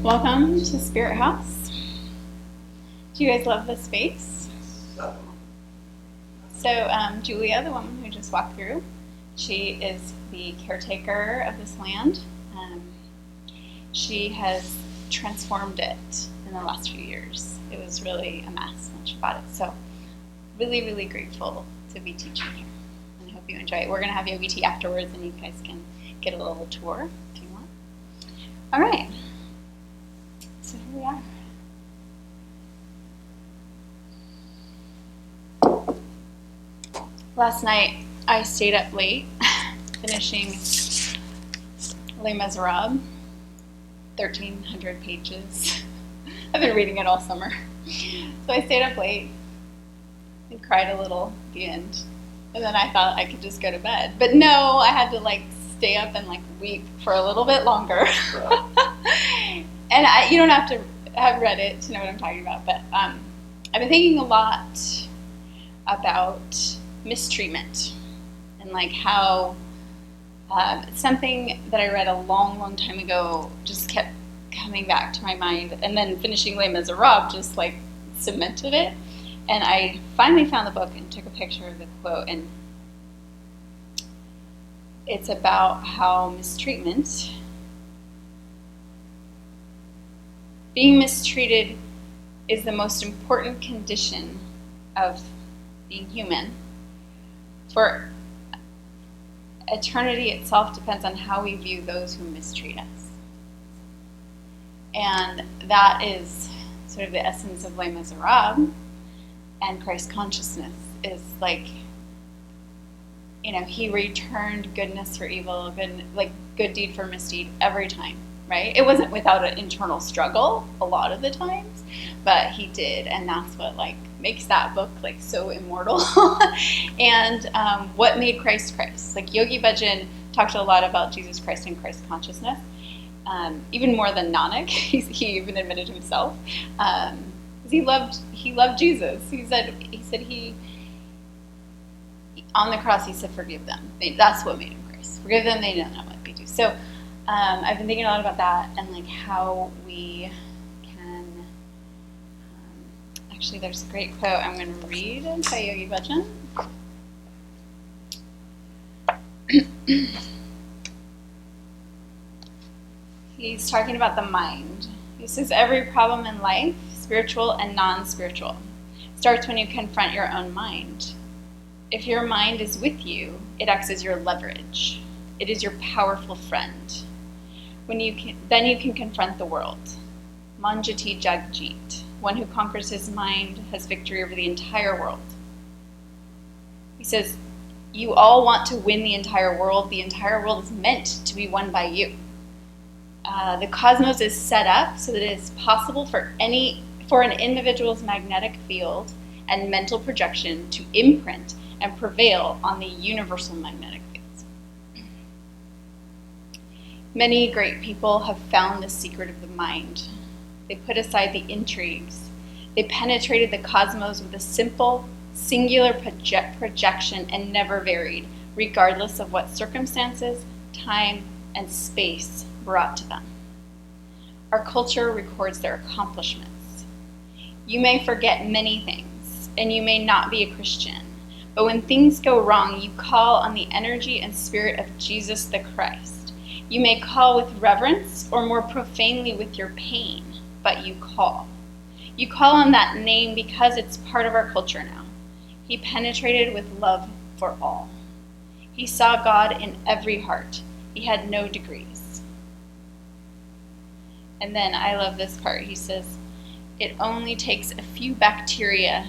Welcome to Spirit House. Do you guys love this space? So Julia, the woman who just walked through, she is the caretaker of this land. She has transformed it in the last few years. It was really a mess when she bought it. So really, really grateful to be teaching here. And I hope you enjoy it. We're going to have yogi tea afterwards, and you guys can get a little tour if you want. All right. So here we are. Last night I stayed up late finishing Les Miserables, 1,300 pages. I've been reading it all summer. So I stayed up late and cried a little at the end. And then I thought I could just go to bed. But no, I had to stay up and weep for a little bit longer. And you don't have to have read it to know what I'm talking about, but I've been thinking a lot about mistreatment and how something that I read a long, long time ago just kept coming back to my mind, and then finishing Les Miserables just cemented it. And I finally found the book and took a picture of the quote, and it's about how being mistreated is the most important condition of being human. For eternity itself depends on how we view those who mistreat us. And that is sort of the essence of Les Miserables. And Christ consciousness is he returned goodness for evil, good deed for misdeed every time. Right? It wasn't without an internal struggle a lot of the times, but he did, and that's what makes that book so immortal. And what made Christ Christ? Yogi Bhajan talked a lot about Jesus Christ and Christ consciousness, even more than Nanak. He even admitted himself. He loved Jesus. He said on the cross he said, "Forgive them." That's what made him Christ. Forgive them; they don't know what they do. So. I've been thinking a lot about that and how we can. Actually, there's a great quote I'm going to read by Yogi Bhajan. He's talking about the mind. He says every problem in life, spiritual and non-spiritual, starts when you confront your own mind. If your mind is with you, it acts as your leverage. It is your powerful friend. Then you can confront the world. Manjati Jagjit, one who conquers his mind has victory over the entire world. He says, you all want to win the entire world. The entire world is meant to be won by you. The cosmos is set up so that it is possible for an individual's magnetic field and mental projection to imprint and prevail on the universal magnetic field. Many great people have found the secret of the mind. They put aside the intrigues. They penetrated the cosmos with a simple, singular projection and never varied, regardless of what circumstances, time, and space brought to them. Our culture records their accomplishments. You may forget many things, and you may not be a Christian, but when things go wrong, you call on the energy and spirit of Jesus the Christ. You may call with reverence or more profanely with your pain, but you call. You call on that name because it's part of our culture now. He penetrated with love for all. He saw God in every heart. He had no degrees. And then I love this part. He says, it only takes a few bacteria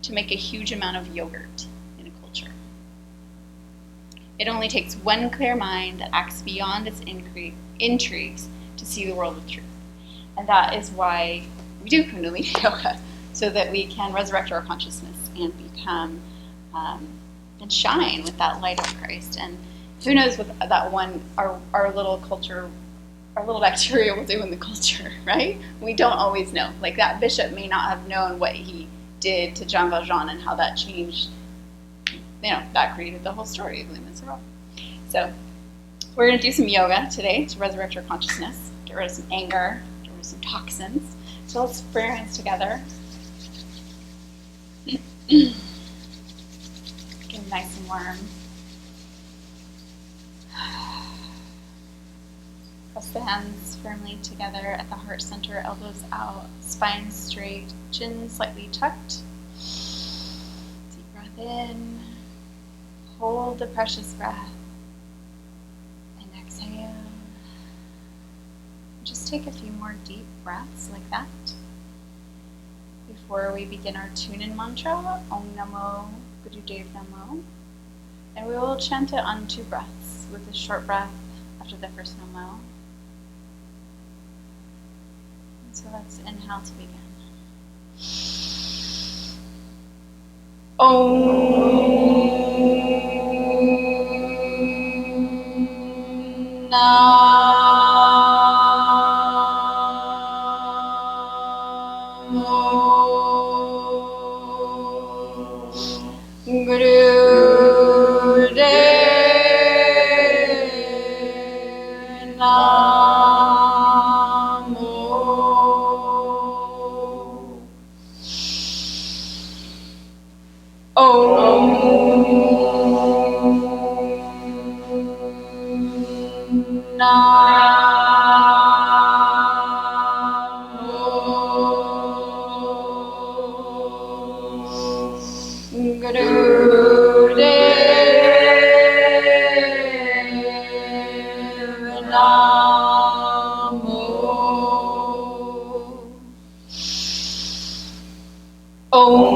to make a huge amount of yogurt. It only takes one clear mind that acts beyond its intrigues to see the world with truth. And that is why we do Kundalini Yoga, so that we can resurrect our consciousness and become and shine with that light of Christ. And who knows what that one, our little culture, our little bacteria will do in the culture, right? We don't always know. That bishop may not have known what he did to Jean Valjean and how that changed. That created the whole story of Les Miserables. So we're going to do some yoga today to resurrect our consciousness. get rid of some anger, get rid of some toxins. So let's put our hands together. Get nice and warm. Press the hands firmly together at the heart center, elbows out, spine straight, chin slightly tucked. Deep breath in. Hold the precious breath. And exhale. Just take a few more deep breaths like that. Before we begin our tune-in mantra, Om Namo Gurudev Namo. And we will chant it on 2 breaths, with a short breath after the first Namo. And so let's inhale to begin. Om Namo Gurudev Namo. Om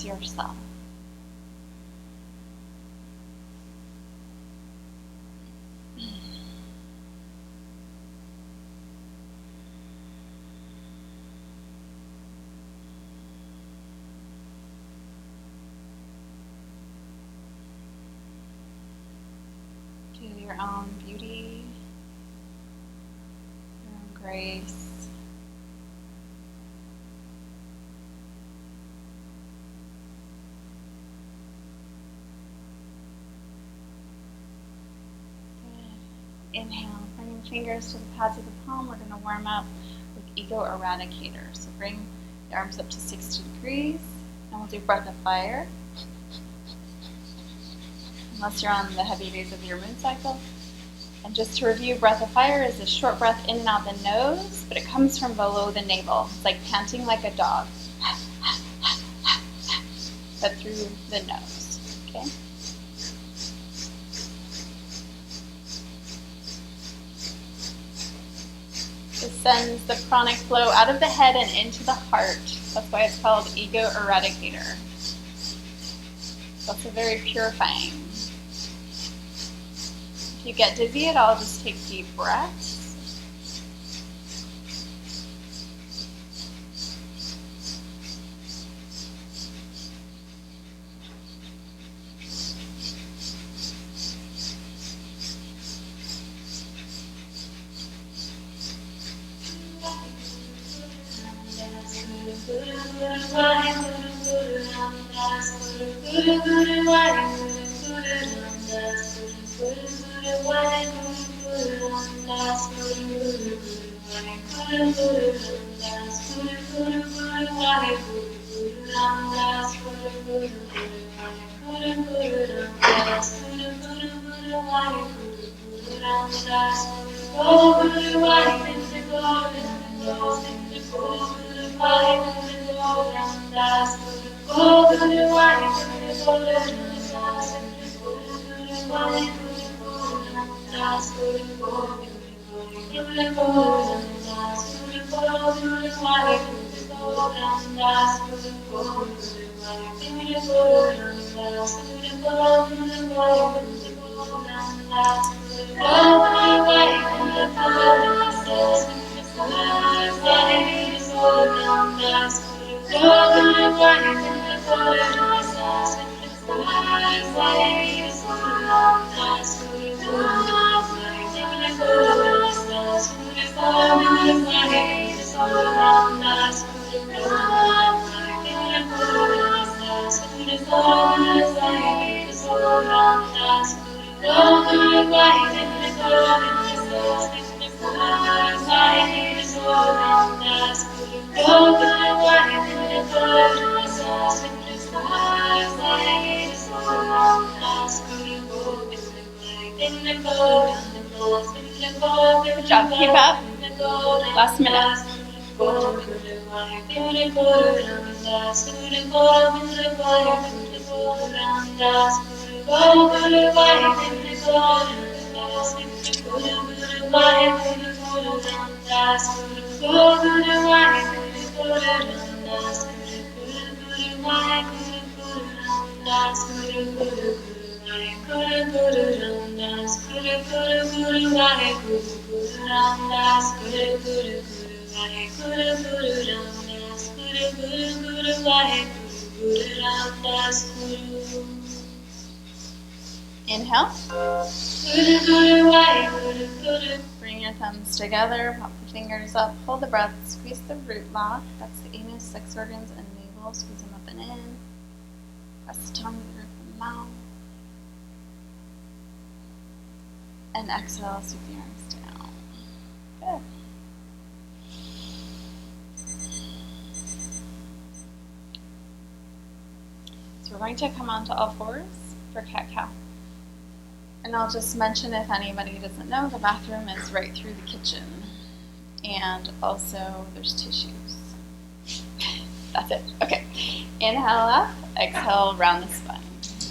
yourself. Feel your own beauty, your own grace. Inhale, bringing fingers to the pads of the palm. We're going to warm up with Ego Eradicator. So bring the arms up to 60 degrees, and we'll do Breath of Fire. Unless you're on the heavy days of your moon cycle. And just to review, Breath of Fire is a short breath in and out the nose, but it comes from below the navel. It's like panting like a dog, but through the nose. Okay. This sends the pranic flow out of the head and into the heart. That's why it's called Ego Eradicator. It's also very purifying. If you get dizzy at all, just take deep breaths. Good job, keep up. Last minute. Inhale. Bring your thumbs together, pop the fingers up, hold the breath, squeeze the root lock. That's the anus, sex organs, and navel. Squeeze them up and in. Press the tongue to the roof of the mouth. And exhale, sweep the arms down. Good. So we're going to come onto all fours for cat-cow. And I'll just mention, if anybody doesn't know, the bathroom is right through the kitchen. And also there's tissues. That's it. Okay. Inhale up, exhale, round the spine.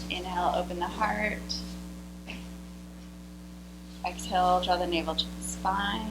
Inhale, open the heart. Exhale, draw the navel to the spine.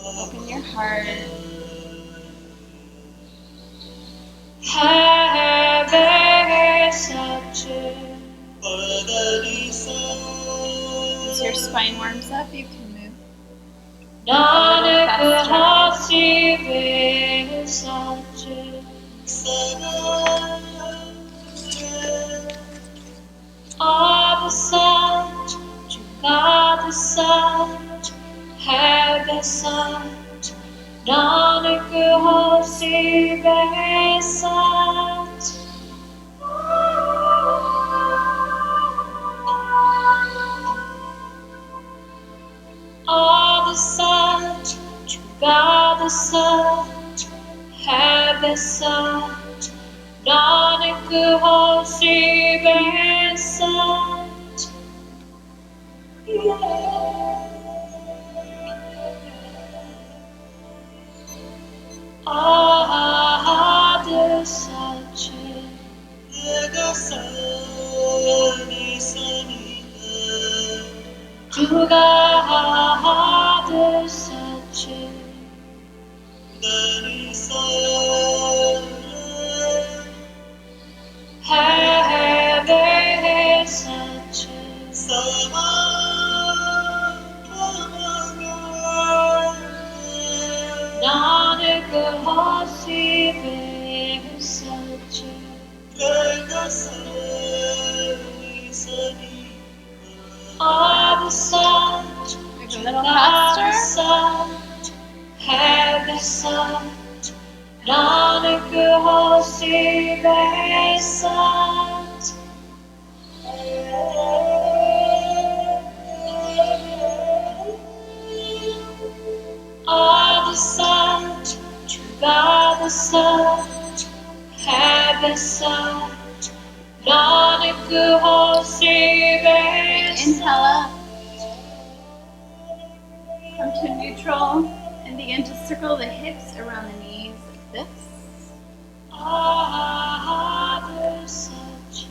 Open your heart. As your spine warms up, you can move a little faster. Nanak होसी बेसाच All the such, God the such, have the such, Nanak hosi besaच sant. Ade sache. Juga ade sache. Have sache. Nanak hasibe sache. Ade sant. Move a little faster. Sant. Have sant. Nanak hasibe sant. Ade sant. Juga sant. Have sant. Nanak hasibe Inhale up. Come to neutral and begin to circle the hips around the knees like this. Ade sache.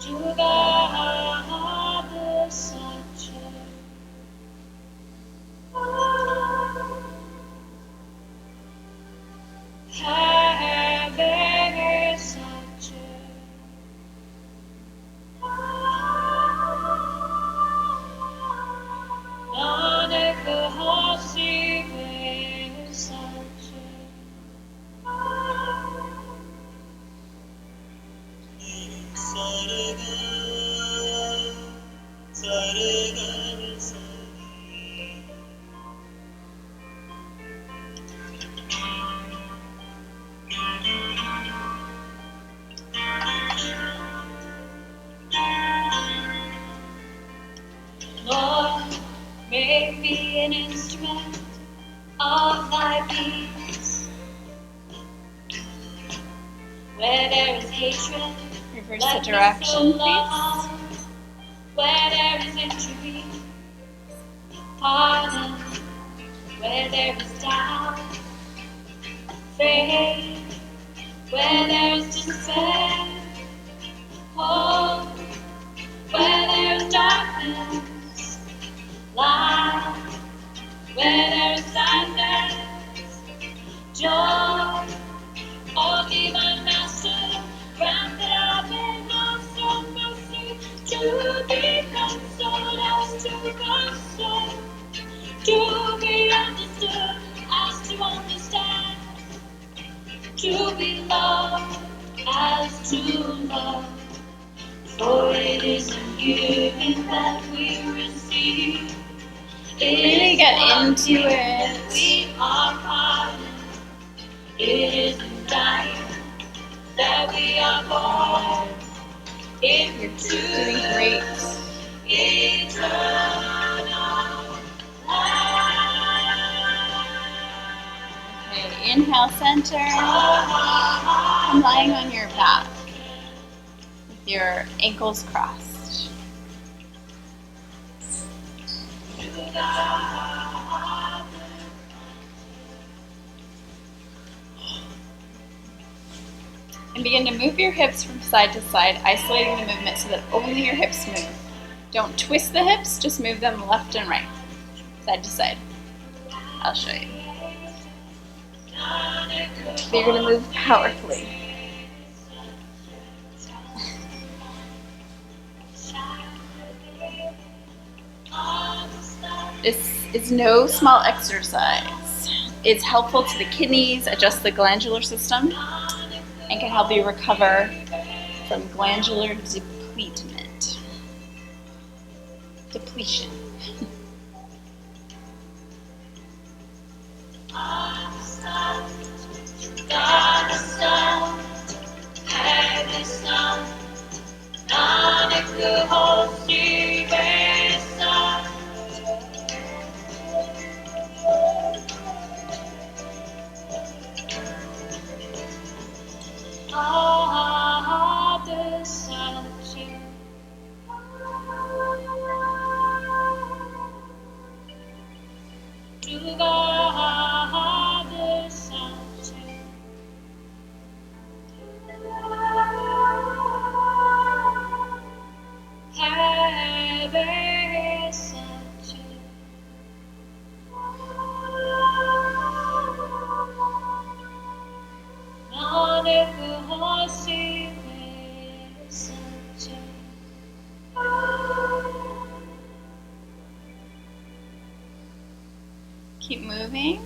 Juga ade sache. Have sache. Nanak hasibe sache. Lord, make me an instrument of thy peace. Where there is hatred, Reverse let the me direction, sow please. love. Where there is injury, pardon. Where there is doubt, faith. Where there is despair, hope. Where there is darkness, light. Where there is sadness, joy. Oh, divine Master, grant that I may know some mercy to be consoled as to console, to be understood as to understand, to be loved as to love. For it is in giving that we receive. Really get into it. We are pardoned. It is in dying that we are born You're doing great. eternal life. Okay, inhale, center. Come lying on your back with your ankles crossed. And begin to move your hips from side to side, isolating the movement so that only your hips move. Don't twist the hips, just move them left and right, side to side. I'll show you. So you're going to move powerfully. This is no small exercise. It's helpful to the kidneys, adjust the glandular system, and can help you recover from glandular depletion. Keep moving.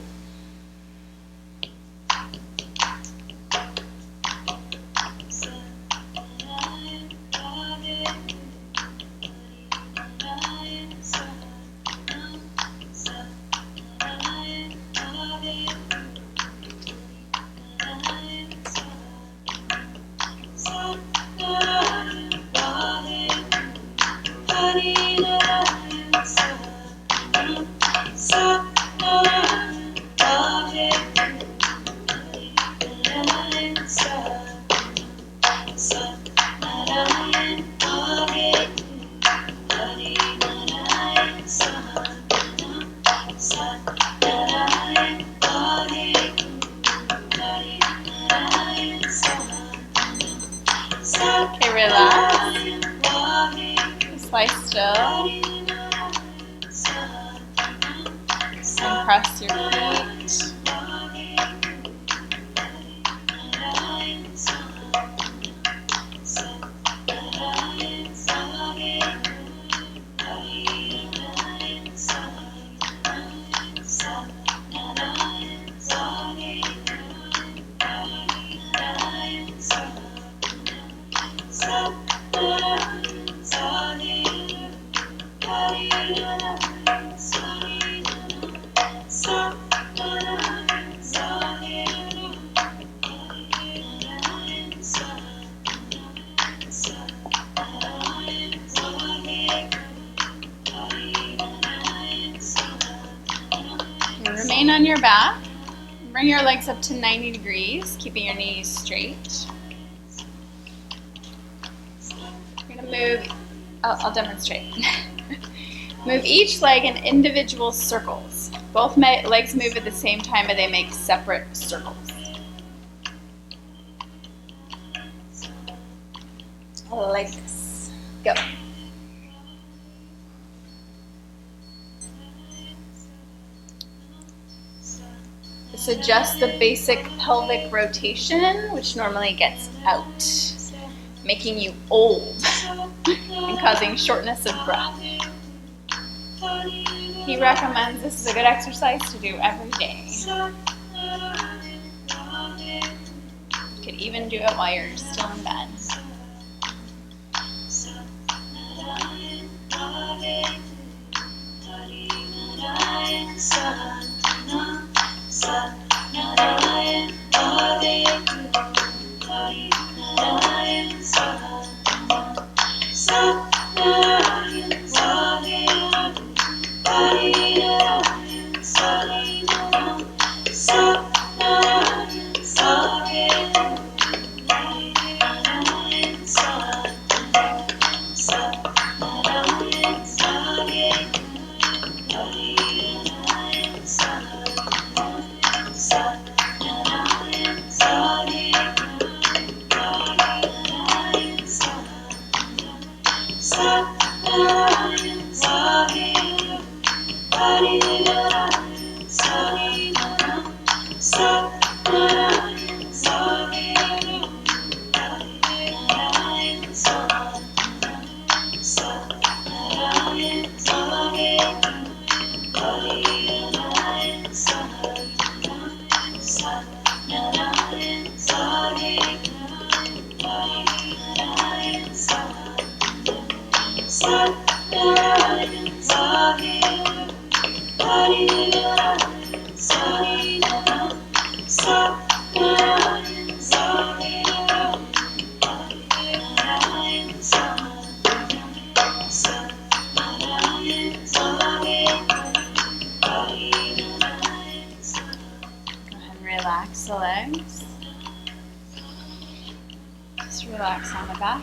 Okay, relax. Just lie still. And press your feet. Remain on your back. Bring your legs up to 90 degrees, keeping your knees straight. You're going to move, I'll demonstrate. Move each leg in individual circles. Both legs move at the same time, but they make separate circles. Like this. Go. This adjusts the basic pelvic rotation, which normally gets out, making you old and causing shortness of breath. He recommends this is a good exercise to do every day. You could even do it while you're still in bed. Relax the legs. Just relax on the back.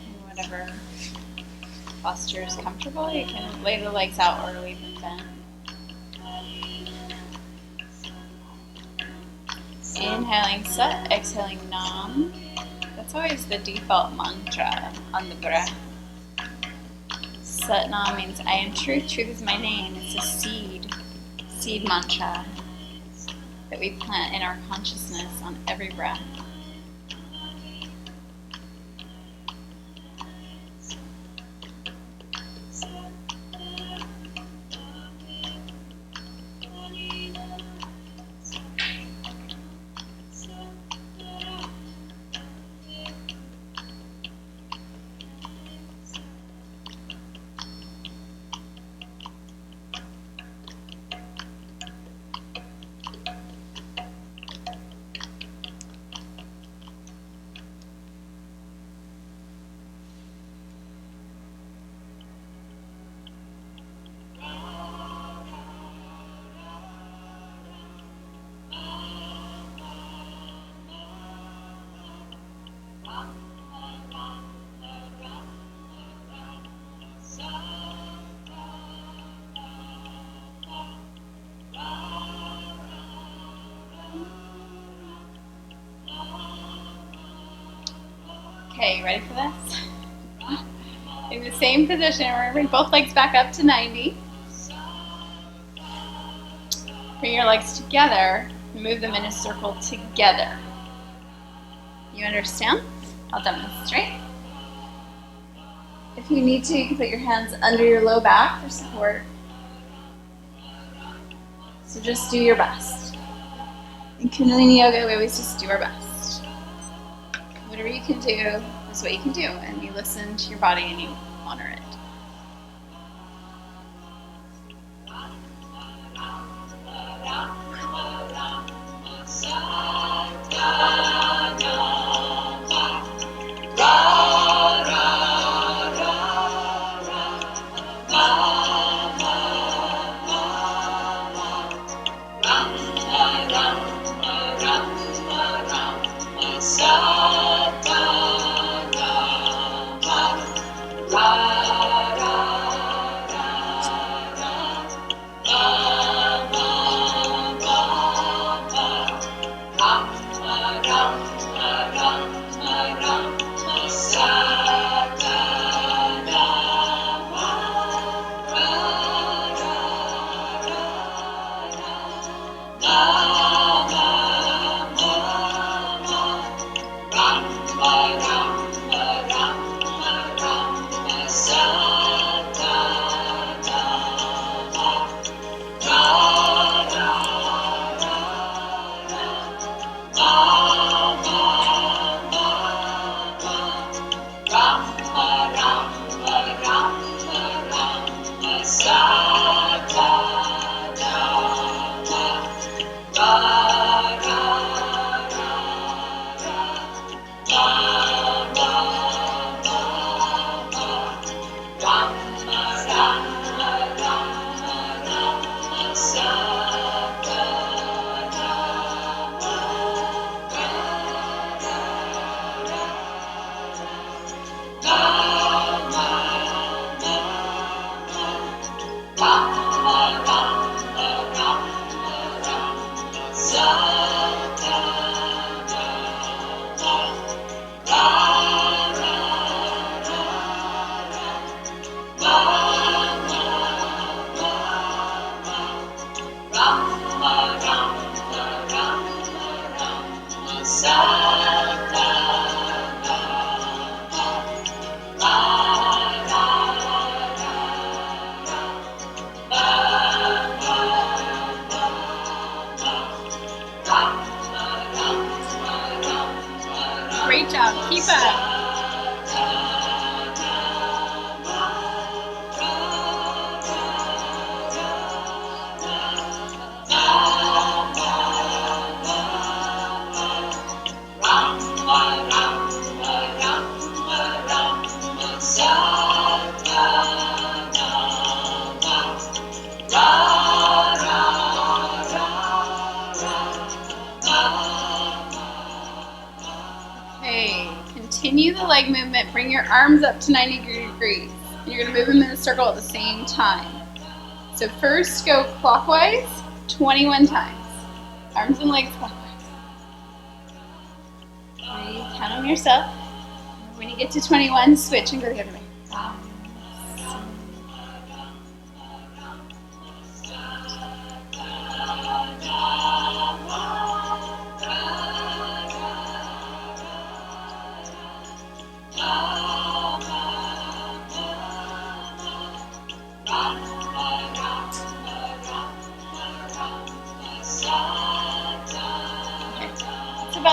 In whatever posture is comfortable, you can lay the legs out or leave them bent. Inhaling Sat, exhaling Nam. That's always the default mantra on the breath. Satnam means I am truth. Truth is my name. It's a seed mantra that we plant in our consciousness on every breath. Okay, you ready for this? In the same position, we're going to bring both legs back up to 90. Bring your legs together and move them in a circle together. You understand? I'll demonstrate. If you need to, you can put your hands under your low back for support. So just do your best. In Kundalini Yoga, we always just do our best. Whatever you can do is what you can do, and you listen to your body and you honor it. Great job. Keep up. Continue the leg movement. Bring your arms up to 90 degrees. And you're going to move them in a circle at the same time. So first go clockwise 21 times. Arms and legs clockwise. Breathe, count them yourself. When you get to 21, switch and go the other way. 5, 6,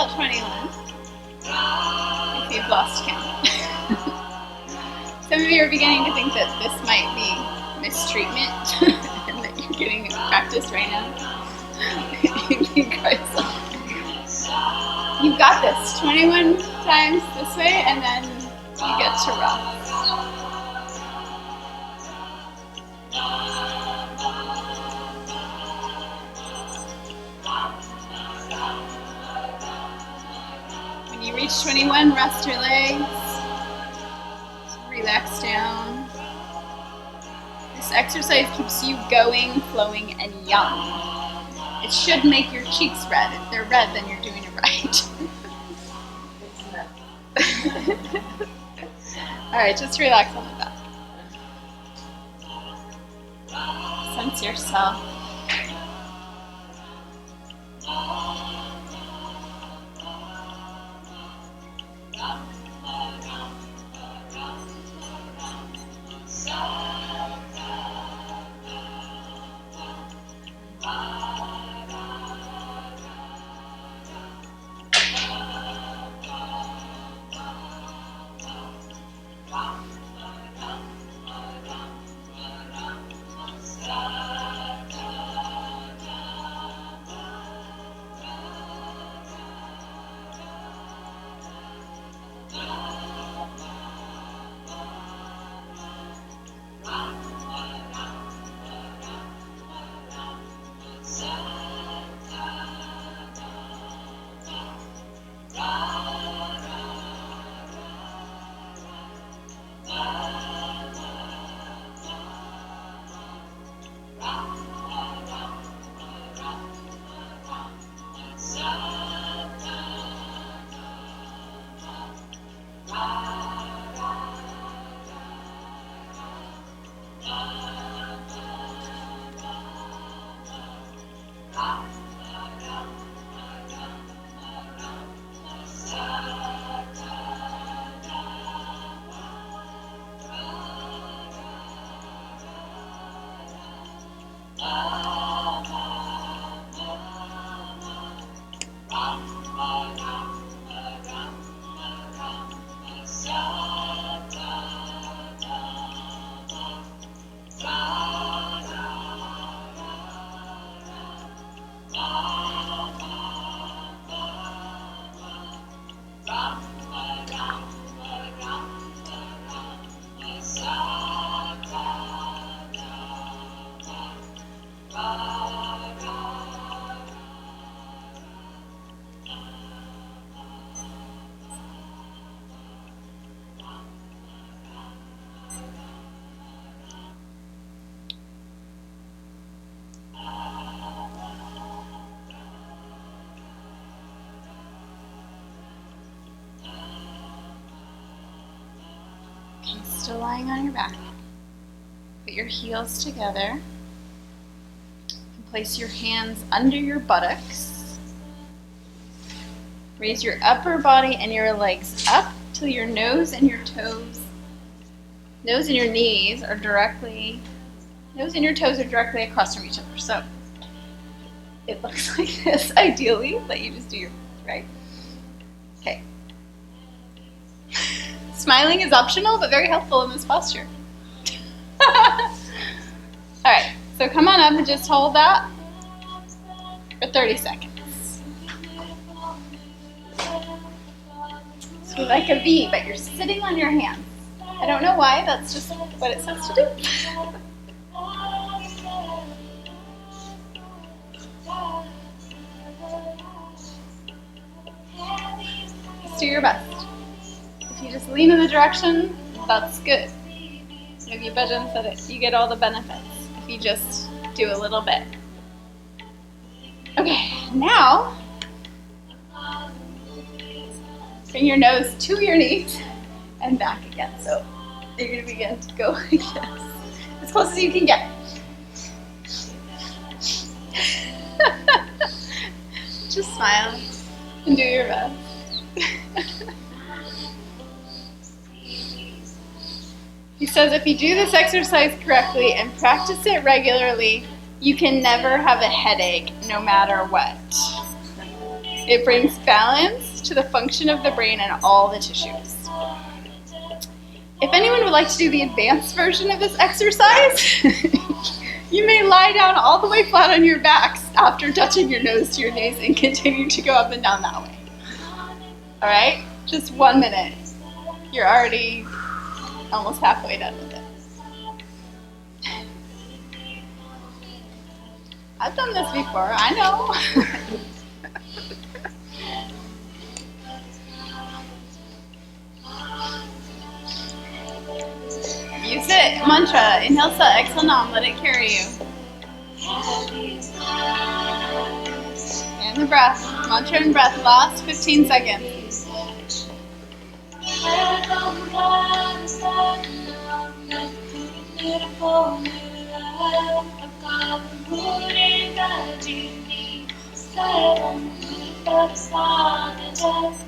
about 21, if you've lost count. Some of you are beginning to think that this might be mistreatment and that you're getting practice right now. You've got this. 21 times this way, and then you get to rest. When you reach 21, rest your legs. Relax down. This exercise keeps you going, flowing, and young. It should make your cheeks red. If they're red, then you're doing it right. Alright, just relax on the back. Sense yourself. Still lying on your back. Put your heels together. Place your hands under your buttocks. Raise your upper body and your legs up till your nose and your toes, nose and your knees are directly, nose and your toes are directly across from each other. So it looks like this, ideally, let you just do your, right? Okay. Smiling is optional, but very helpful in this posture. Alright, so come on up and just hold that for 30 seconds. So like a V, but you're sitting on your hands. I don't know why, that's just what it says to do. Just do your best. If you just lean in the direction, that's good. Yogi Bhajan said it, you get all the benefits if you just do a little bit. Okay, now bring your nose to your knees and back again. So you're going to begin to go like this, as close as you can get. Just smile and do your best. He says if you do this exercise correctly and practice it regularly, you can never have a headache no matter what. It brings balance to the function of the brain and all the tissues. If anyone would like to do the advanced version of this exercise, you may lie down all the way flat on your backs after touching your nose to your knees and continue to go up and down that way. All right? Just 1 minute. You're already almost halfway done with it. I've done this before, I know. Use it, mantra, inhale, sa, exhale, nam, let it carry you. And the breath, mantra and breath, last 15 seconds.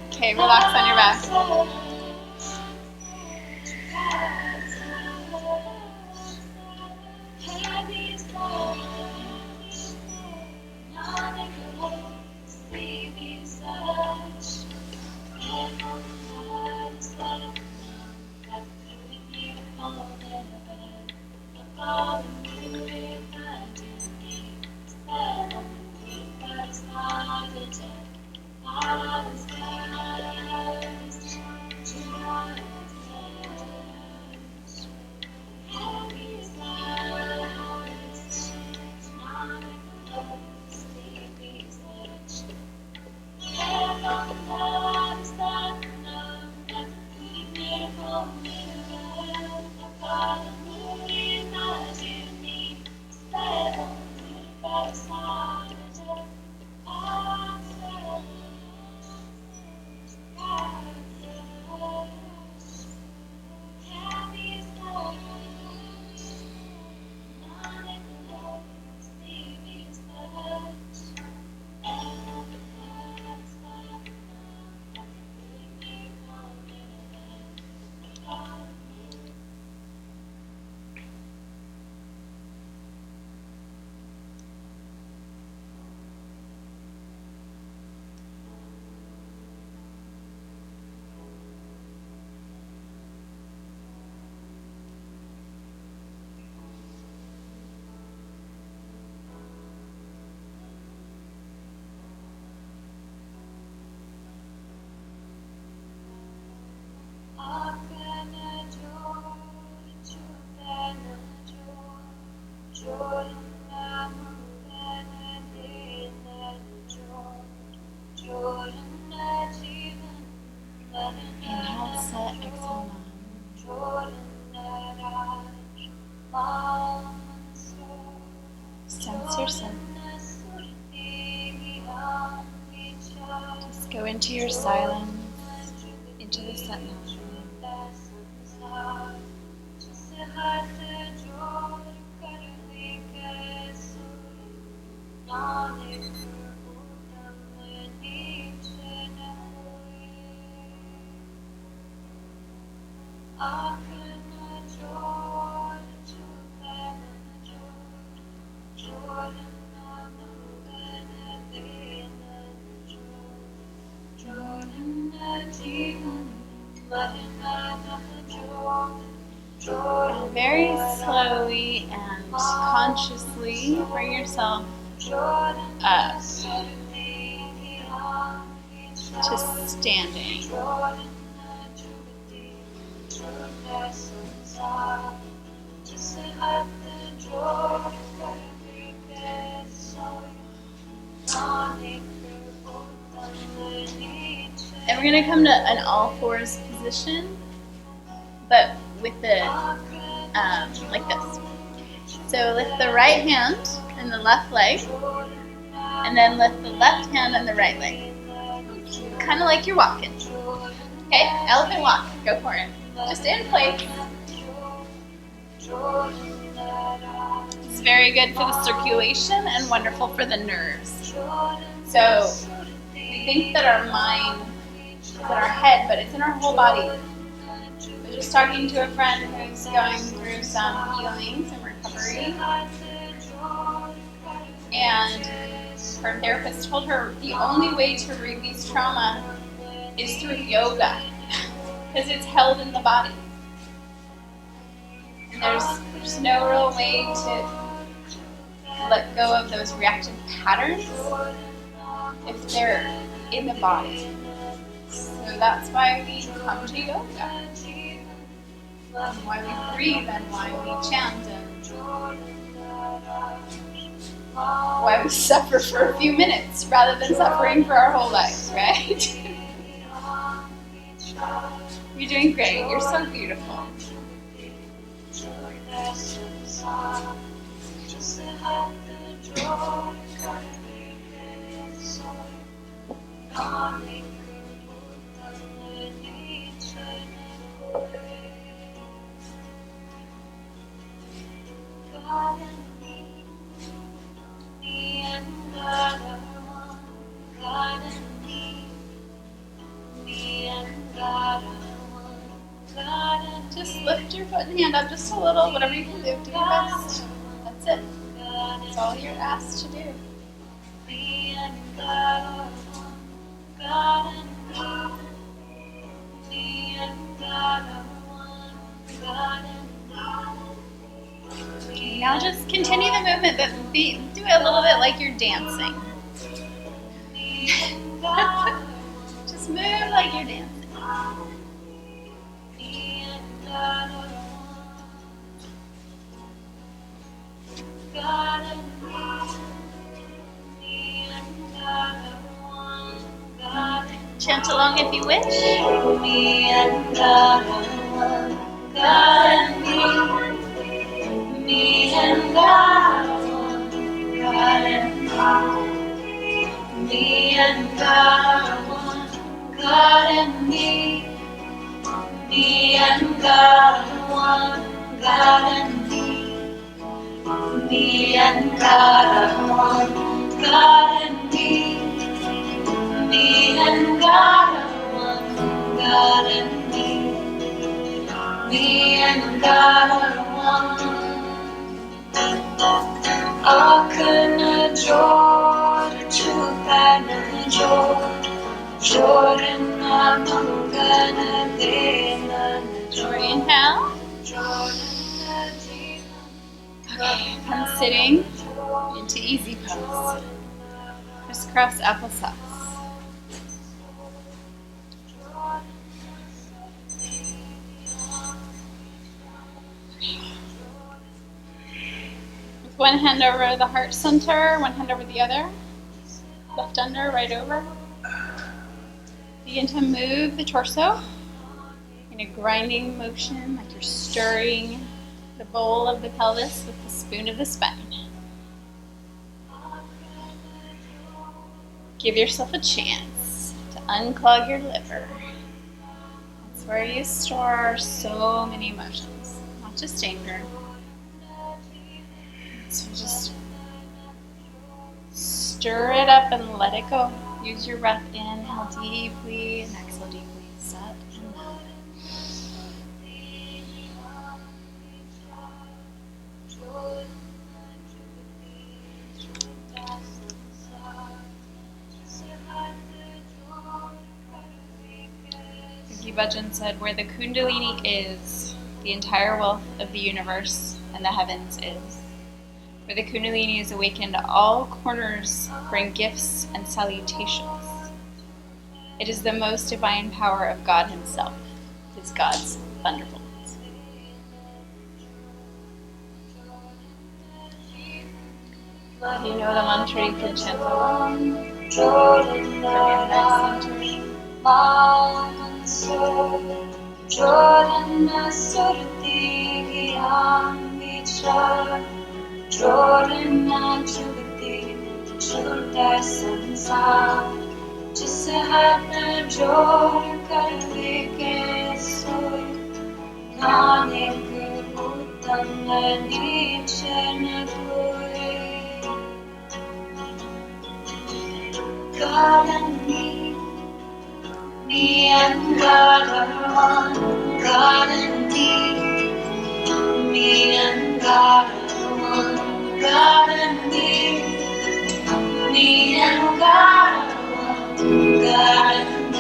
Okay, relax on your back. Inhale, sa, exhale, nam. Sense yourself. Just go into your silence, into the Satnam. Very slowly and consciously bring yourself up to standing. And we're going to come to an all fours position, but with the like this. So lift the right hand and the left leg, and then lift the left hand and the right leg. Kind of like you're walking. Okay, elephant walk, go for it. Just in place. It's very good for the circulation and wonderful for the nerves. So we think that our mind is in our head, but it's in our whole body. I was just talking to a friend who's going through some healing, some recovery, And her therapist told her the only way to release trauma is through yoga because it's held in the body. And there's no real way to let go of those reactive patterns if they're in the body. So that's why we come to yoga, and why we breathe, and why we chant, and why we suffer for a few minutes rather than suffering for our whole lives, right? You're doing great. You're so beautiful. Just lift your foot and hand up just a little, whatever you can do. Do your best. That's it. That's all you're asked to do. Okay, now just continue the movement, but do it a little bit like you're dancing. Just move like you're dancing. Chant along if you wish. Me and God are one. God and me. Me and God are one. God and me. Me and God are one. God and me. Me and God are one. God and me. Me and God are one. God and me. Me and God are one. God and me. Me and God are one. Akına Jordan, Chupana Jordan, Amangana Dena. Inhale. Okay, come sitting into easy pose. Crisscross applesauce. With one hand over the heart center, one hand over the other. Left under, right over. Begin to move the torso in a grinding motion, like you're stirring the bowl of the pelvis with the spoon of the spine. Give yourself a chance to unclog your liver. That's where you store so many emotions, not just anger. So just stir it up and let it go. Use your breath, inhale deeply and exhale deeply. Set and melt. Bhajan said, where the Kundalini is, the entire wealth of the universe and the heavens is. Where the Kundalini is awakened, all corners bring gifts and salutations. It is the most divine power of God Himself. It is God's thunderbolts. If you know the mantra, you can chant along. From your neck center. Jordan Surti Giang Jordan Jugati Chulta Sansar Jis Hat Jor Karve Ke Soy Nanak Uttam Nichan Dhoye God and me and God are one, God and me and God are one, God and me God, one God and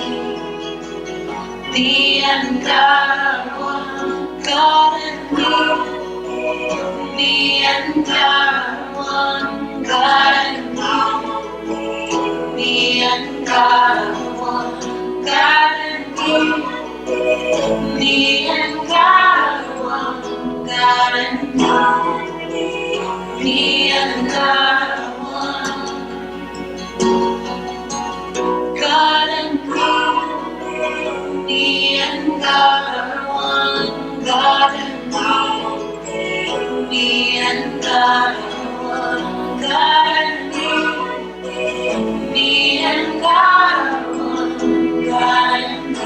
me and God, one God and me and God, one God and me and God, one God and me and God, one God and me and God, one God and me and God are one. God and me and God are one. God and me and God are one. God and me and God are one. God and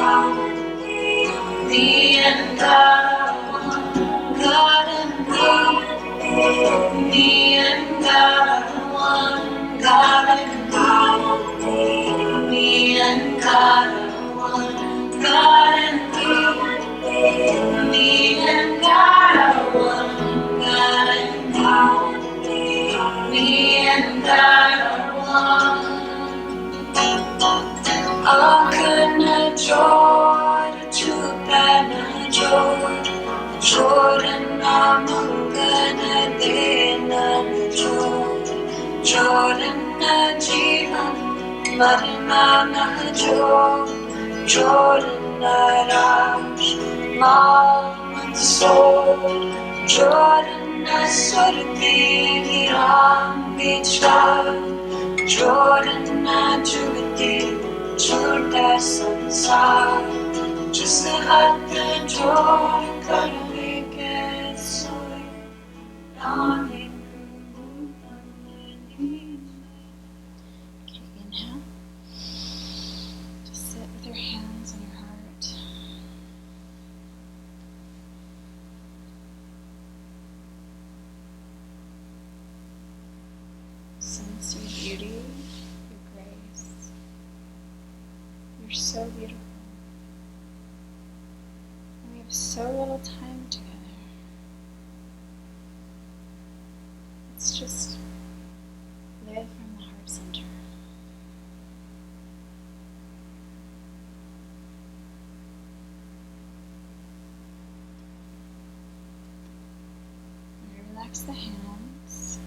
me and God are one. God and me and God are one. God and me and God are one. God and me and God are one. Akana Jordan, Chupana Jordan, Jordan Namangana Dena Jordan, Jordan Jivan, Madhumana Jordan, Jordan Raj, Mom Soul, Jordan Surti Ram Vichar. Jordan Jugati, Jorda Sansar, just a hot Jordan Karmi get soy, dawning. Okay, inhale. Just sit with your hands on your heart. Sense your beauty, your grace. You're so beautiful. And we have so little time together. Let's just live from the heart center. And relax the hands.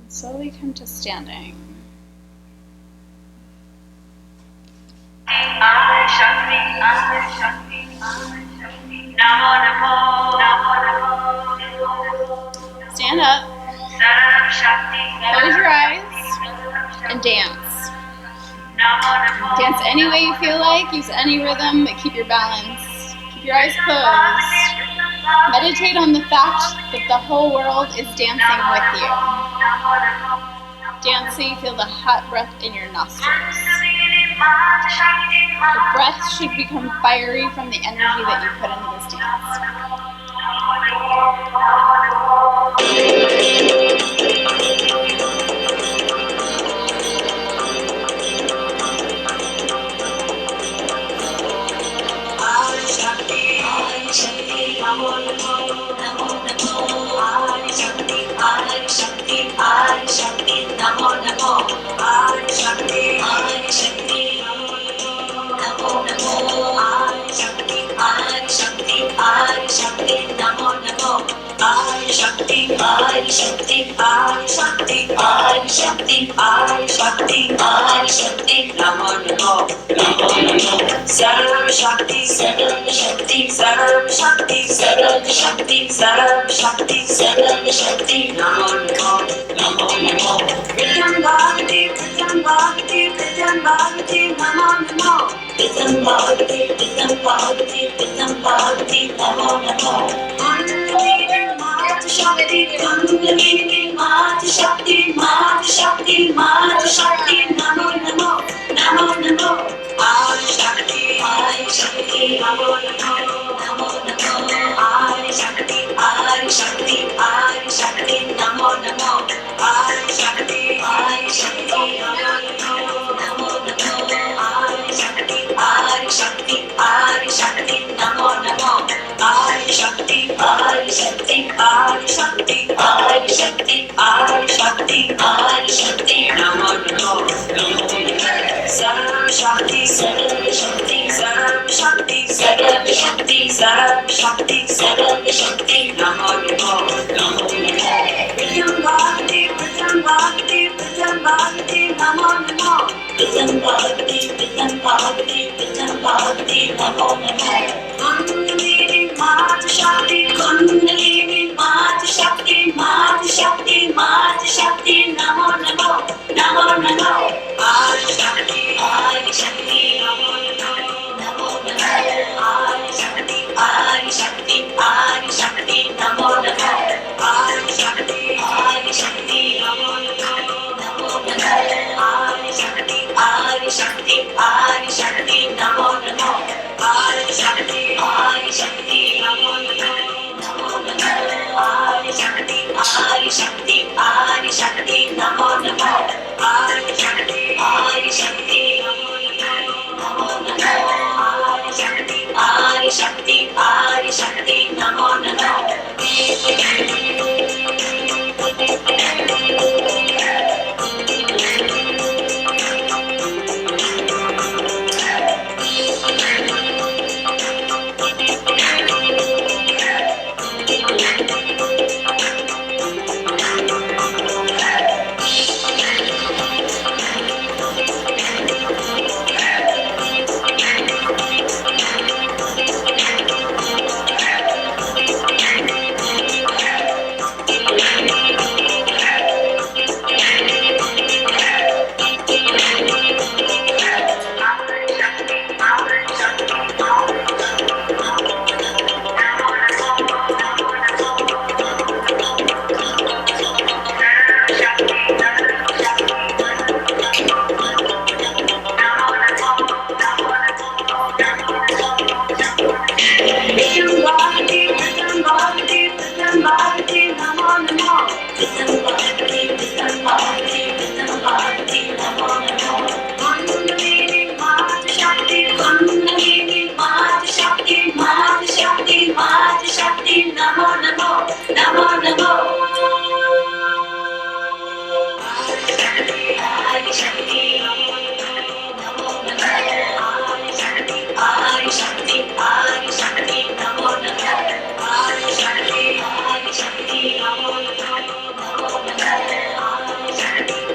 And slowly come to standing. Stand up, close your eyes, and dance. Dance any way you feel like, use any rhythm, but keep your balance. Keep your eyes closed. Meditate on the fact that the whole world is dancing with you. Dance so you feel the hot breath in your nostrils. The breath should become fiery from the energy that you put into this dance. Sarv Shakti, Sarv Shakti, Sarv Shakti, Sarv Shakti, Sarv Shakti, Sarv Shakti, Namo Namo, Namo Namo. Pritam Bhagati, Pritam Bhagati, Pritam Bhagati, Namo Namo. Pritam Bhagati, Pritam Bhagati, Pritam Bhagati, Namo Namo. Kundalini Mata Shakti, Kundalini Mata Shakti, Mata Shakti, Mata Shakti, Namo Namo, Namo Namo. Adi Shakti, Adi Shakti, Namo Namo, Namo Namo. Adi Shakti, Adi Shakti, Adi Shakti, Namo Namo. Adi Shakti, Adi Shakti, Namo Namo, Namo Namo. Adi Shakti, Adi Shakti, Adi Shakti, Namo Namo. Adi Shakti, Adi Shakti, Adi Shakti, Adi Shakti, Adi Shakti, Adi Shakti, Namo Namo. Shakti Namo Namo Namo Namo Vidyam Bhakti Vidyam Bhakti Vidyam Bhakti Namo Namo Vidyam Bhakti Vidyam Bhakti Vidyam Bhakti Namo Namo Kundalini Mata Shakti Kundalini Mata Shakti Mata Shakti Mata Shakti Namo Namo Namo Namo Adi Shakti Adi Shakti Namo Namo Namo Namo Adi Shakti Adi Shakti Adi Shakti Namo Namo Adi Shakti Adi Shakti Namo Namo Namo Namo Adi Shakti Adi Shakti Adi Shakti Namo Namo Adi Shakti Adi Shakti Namo Namo Namo Namo Adi Shakti Adi Shakti Adi Shakti Namo Namo Adi Shakti Adi Shakti Namo Namo Namo Adi Shakti Adi Shakti Adi Shakti Namo Namo Vidyam Bhakti Vidyam Bhakti Vidyam Bhakti Namo Namo Vidyam Bhakti Vidyam Bhakti Vidyam Bhakti Namo Namo Kundalini Mata Shakti Kundalini Mata Shakti Mata Shakti Mata Shakti Namo Namo Namo Namo Adi Shakti Namo Namo Adi Shakti Adi Shakti Adi Shakti Namo Namo Adi Shakti Adi Shakti Namo Namo Namo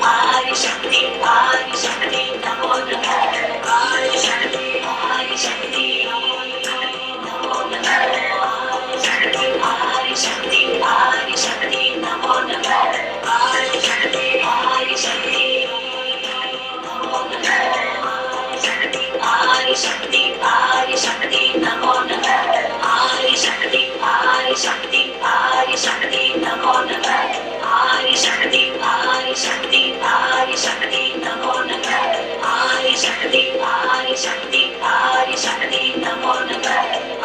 Adi Shakti Adi Shakti Adi Shakti Namo Namo Adi Shakti Adi Shakti Namo Namo Adi Shakti Adi Shakti Adi Shakti Namo Namo Adi Shakti Adi Shakti Namo Adi Shakti Adi Shakti Namo Namo Adi Shakti Adi Shakti Adi Shakti Namo Namo Adi Shakti Adi Shakti Adi Shakti Namo Namo Adi Shakti Adi Shakti Adi Shakti Namo Namo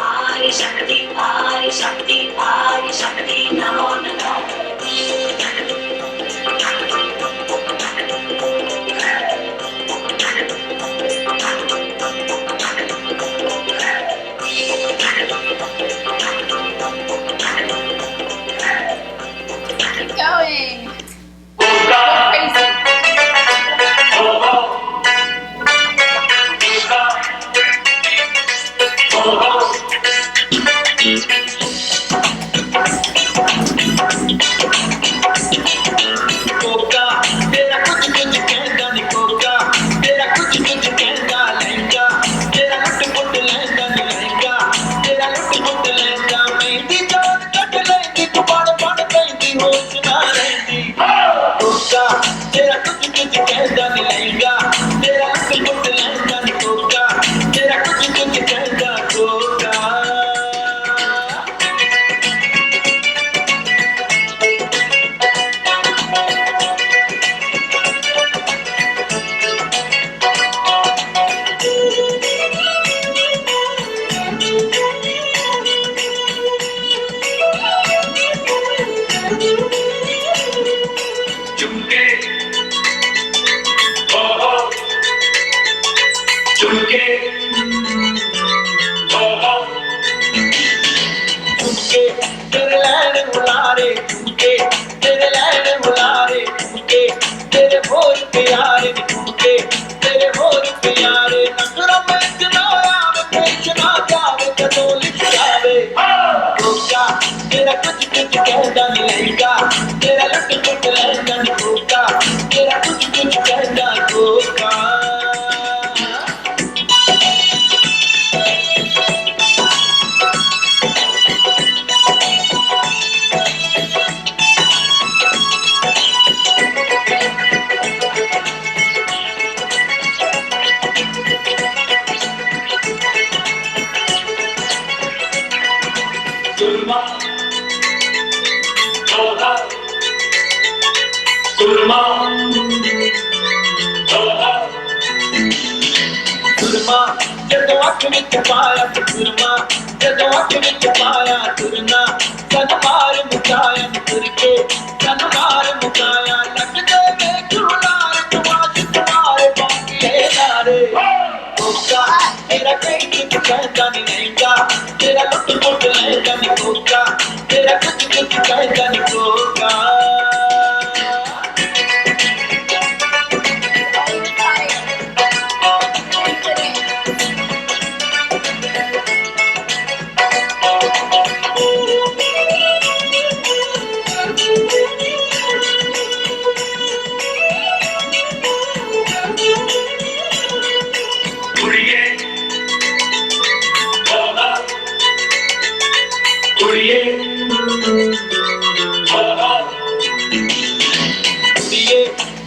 Adi Shakti Adi Shakti Adi Shakti Namo Namo Keep going. Go crazy. Coca तेरा कुछ कुछ कहता नहीं Coca तेरा कुछ कुछ कहता लहंगा तेरा लुट पुट लहंगा नहीं लहंगा तेरा लुट पुट लहंगा मेहंदी जान कट लेंदी कुबाड़ पड़ गई होश ना रहती कोका तेरा कुछ कुछ कहता नहीं लहंगा तेरा लुट पुट लहंगा नहीं कोका तेरा कुछ कुछ कहता कोका चुमके हो चुमके हो चुमके तेरे लैन बुलारे चुमके तेरे लैन बुलारे चुमके तेरे भोर प्यारे चुमके तेरे भोर प्यारे नजरों में इतना आवे पेश ना जावे कदों लिख जावे कोका सुरमा सुरमा ਜਦੋਂ ਅੱਖ ਵਿੱਚ ਪਾਇਆ ਸੁरमा ਜਦੋਂ ਅੱਖ ਵਿੱਚ ਪਾਇਆ ਤੁਰਨਾ ਸਨ ਮਾਰ ਮੁਕਾਇਆ ਤੁਰ ਕੇ ਸਨ ਮਾਰ ਮੁਕਾਇਆ ਲੱਗਦੇ ਵੇਖ ਹੁਲਾਰ ਤਮਾਸ਼ ਤੁਮਾਰੇ ਬਾਕੀਏ ਨਾਰੇ ਕੋਕਾ ਤੇਰਾ ਕਈ ਕੁਝ ਕਹਿੰਦਾ ਨਹੀਂ ਰਹਿੰਦਾ ਤੇਰਾ ਲੁੱਟ ਪੁੱਟ ਲੈਂਦਾ ਨਹੀਂ ਕੋਕਾ ਤੇਰਾ ਕੁਝ ਕਹਿੰਦਾ ਨਹੀਂ ਕੋਕਾ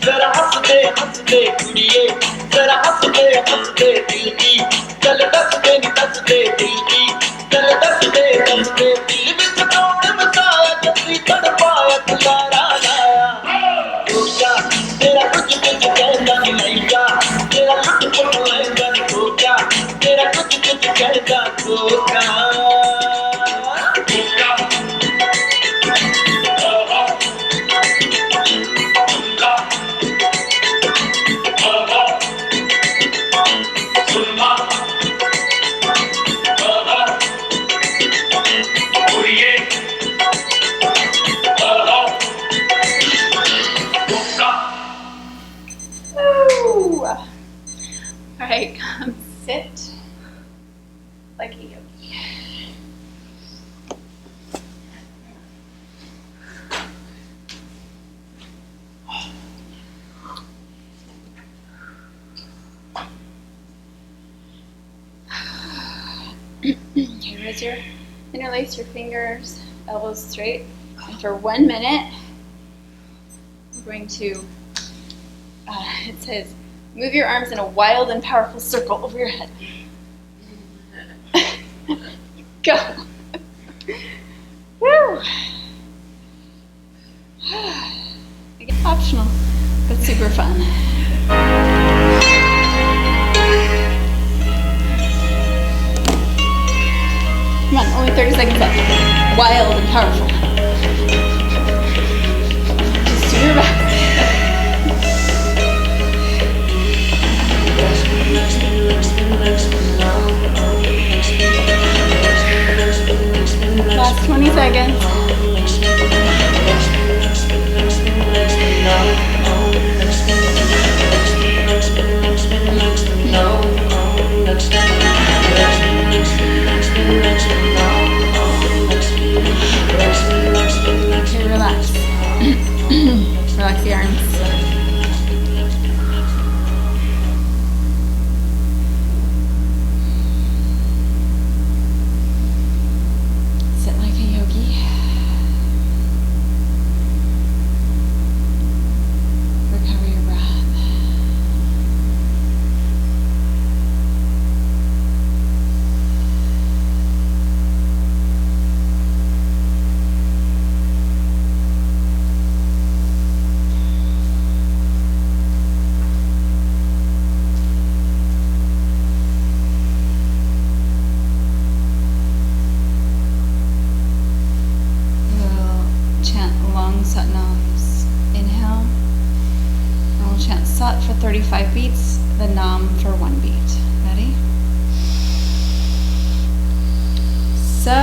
जरा हंसते हंसते कुड़िए जरा हंसते हंसते दिल की चल दसते नी दसते दिल की चल दसते दसते दिल विच कौन मसाया जल्दी तड़पाया तुलारा लाया कोका तेरा कुछ कहता नहीं लैंगा तेरा लुट पुट लैंगा नहीं कोका तेरा कुछ कहता Coca All right, come sit like a yogi. Okay, raise your, interlace your fingers, elbows straight, and for 1 minute, we're going to, it says, move your arms in a wild and powerful circle over your head. Go. Woo. Optional, but super fun. Come on, only 30 seconds left. Wild and powerful. Just do your best. Last 20 seconds. Okay, relax. Relax the arms. Satnams. Inhale. And we'll chant Sat for 35 beats, the Nam for 1 beat. Ready? Sa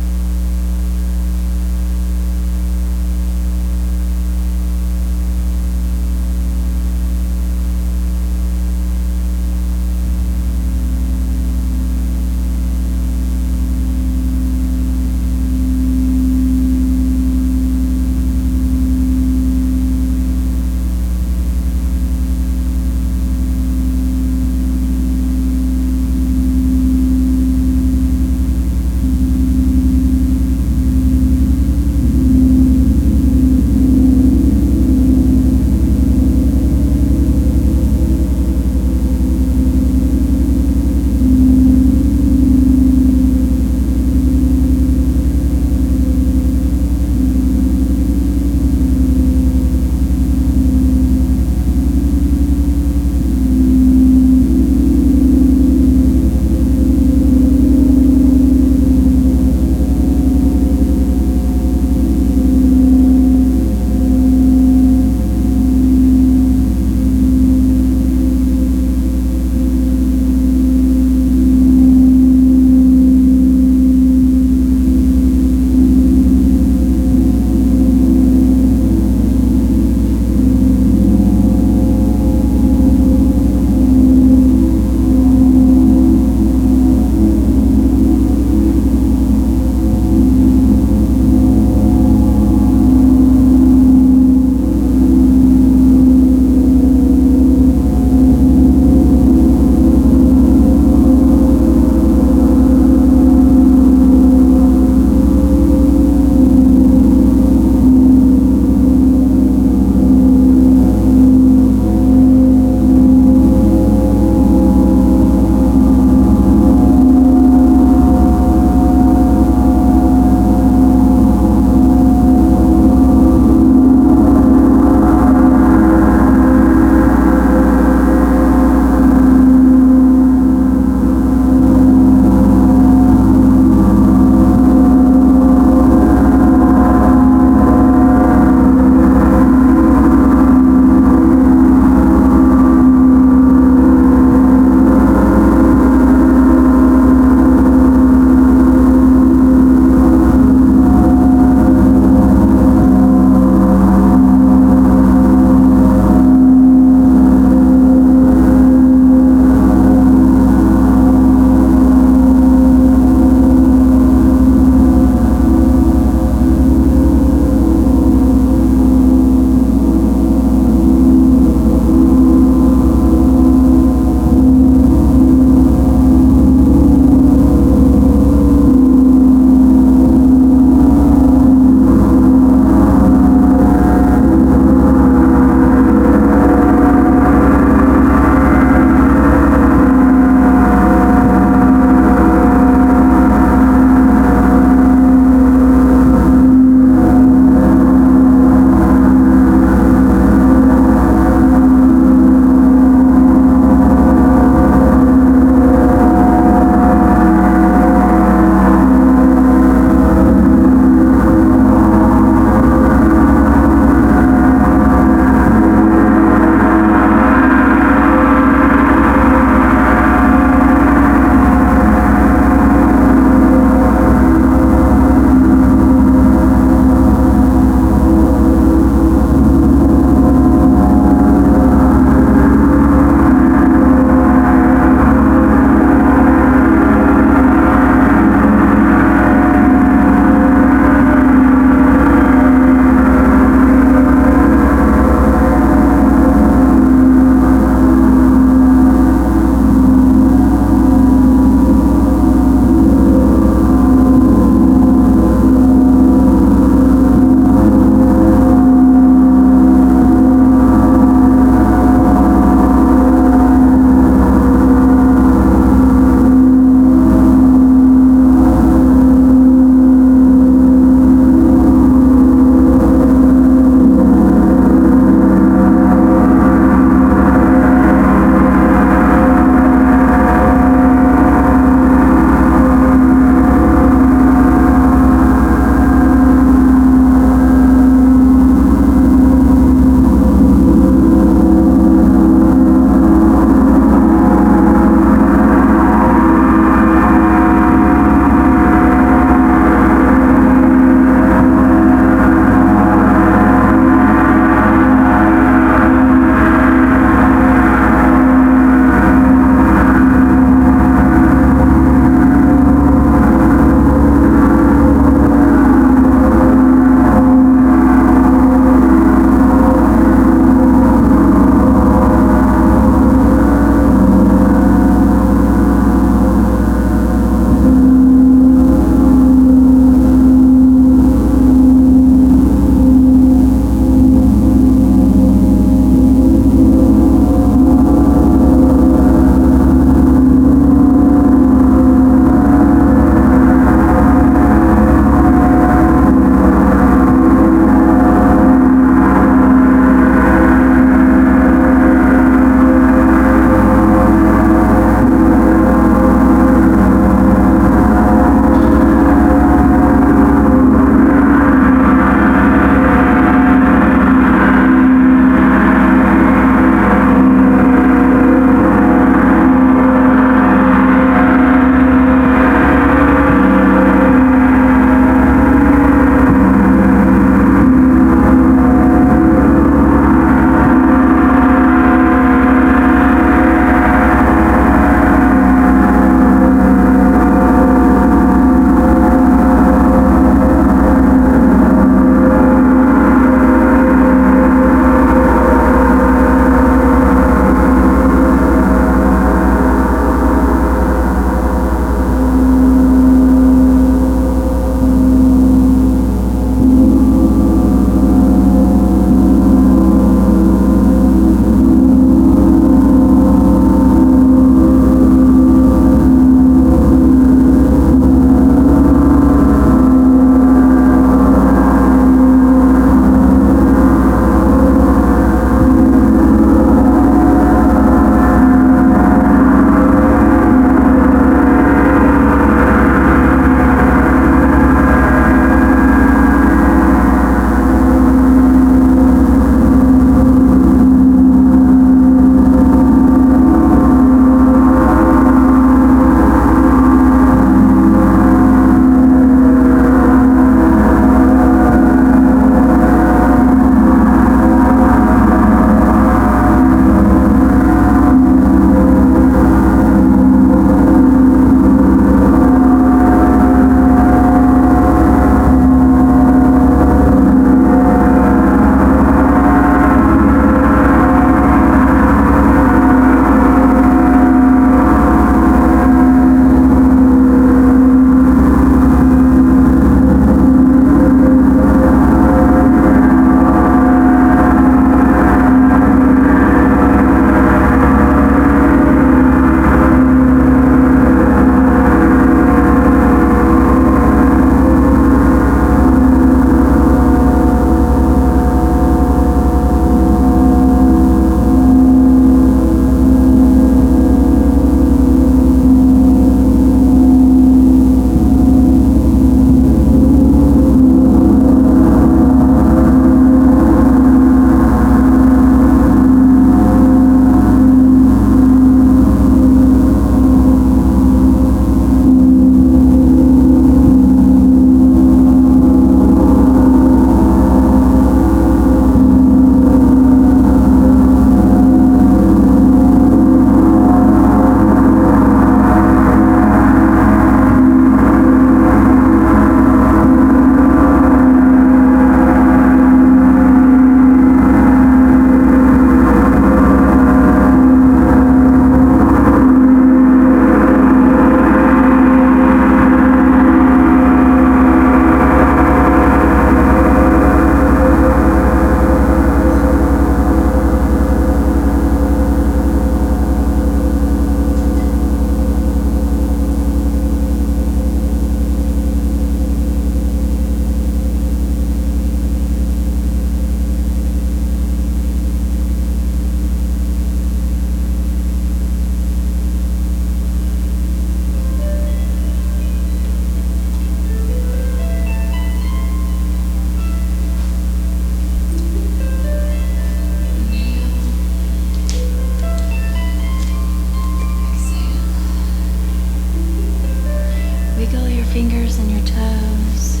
fingers and your toes.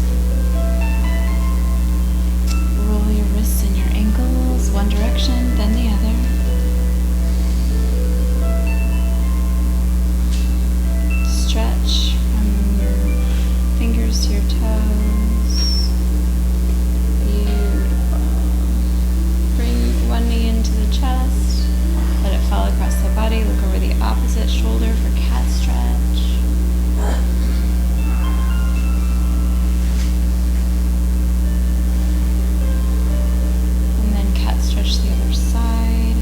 Roll your wrists and your ankles, one direction, then the other. Stretch from your fingers to your toes. Beautiful. Bring one knee into the chest. Let it fall across the body. Look over the opposite shoulder for cat stretch. And then cat stretch the other side.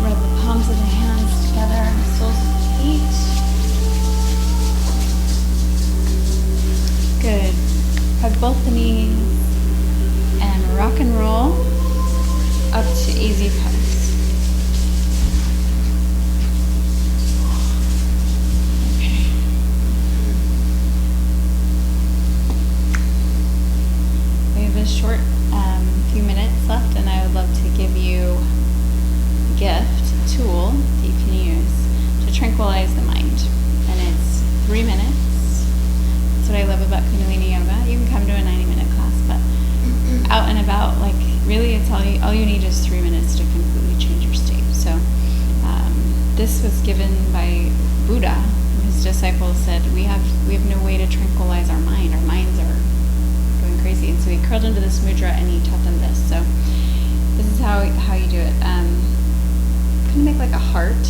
Rub the palms of the hands together and the soles of the feet. Good. Hug both the knees and rock and roll up to easy pose. Okay. We have a short few minutes left, and I would love to give you a gift, a tool that you can use to tranquilize the mind. And it's 3 minutes. That's what I love about Kundalini Yoga. You can come to a 90-minute class, but out and about, like really, it's all you need is 3 minutes to completely change your state. So this was given by Buddha. His disciples said, we have no way to tranquilize our mind. Our minds are going crazy, and so he curled into this mudra and he taught them this. So this is how you do it. Kind of make like a heart,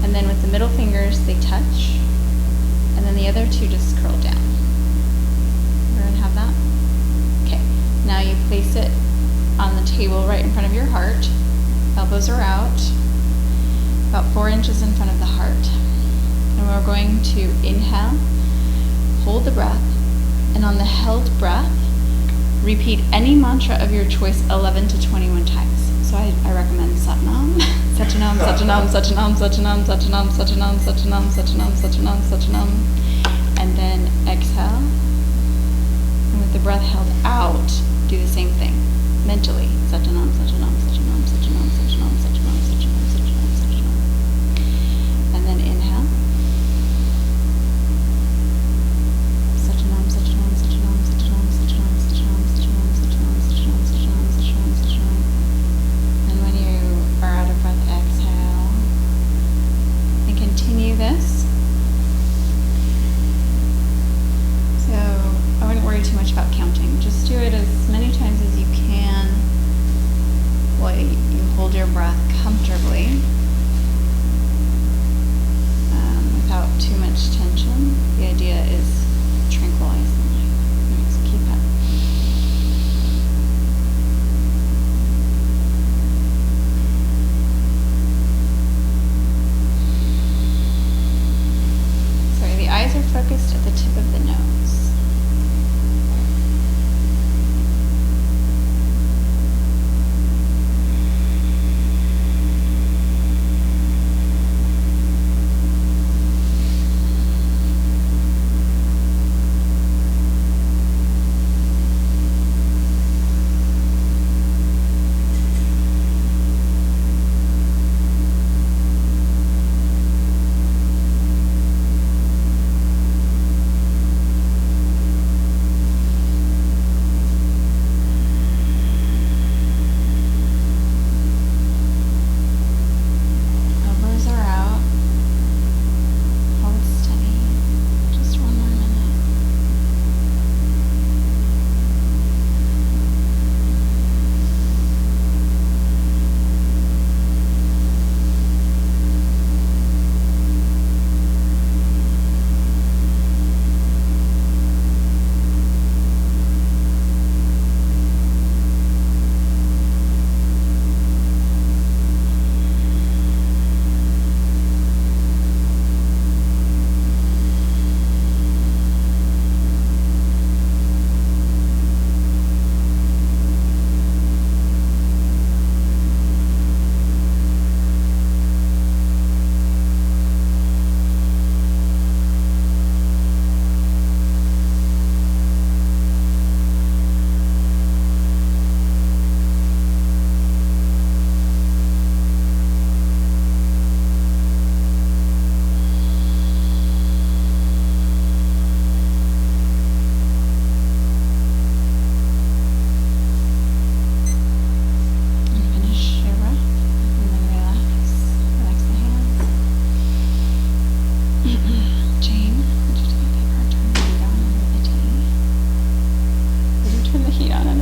and then with the middle fingers they touch, and then the other two just curl down. Everyone have that? Okay. Now you place it on the table right in front of your heart. Elbows are out, about 4 inches in front of the heart. And we're going to inhale, hold the breath, and on the held breath, repeat any mantra of your choice 11 to 21 times. So I recommend Satnam, Satnam, Satnam, Satnam, Satnam, Satnam, Satnam, Satnam, Satnam, Satnam, Satnam, and then exhale. And with the breath held out, do the same thing mentally. Satnam, Satnam, Satnam, Satnam, Satnam, Satnam, Satnam, Satnam, Satnam. And then inhale. Satnam, Satnam, Satnam, Satnam, Satnam, Satnam, Satnam, Satnam, Satnam, Satnam, Satnam, Satnam. And when you are out of breath, exhale. And continue this. So I wouldn't worry too much about counting. heat on enough.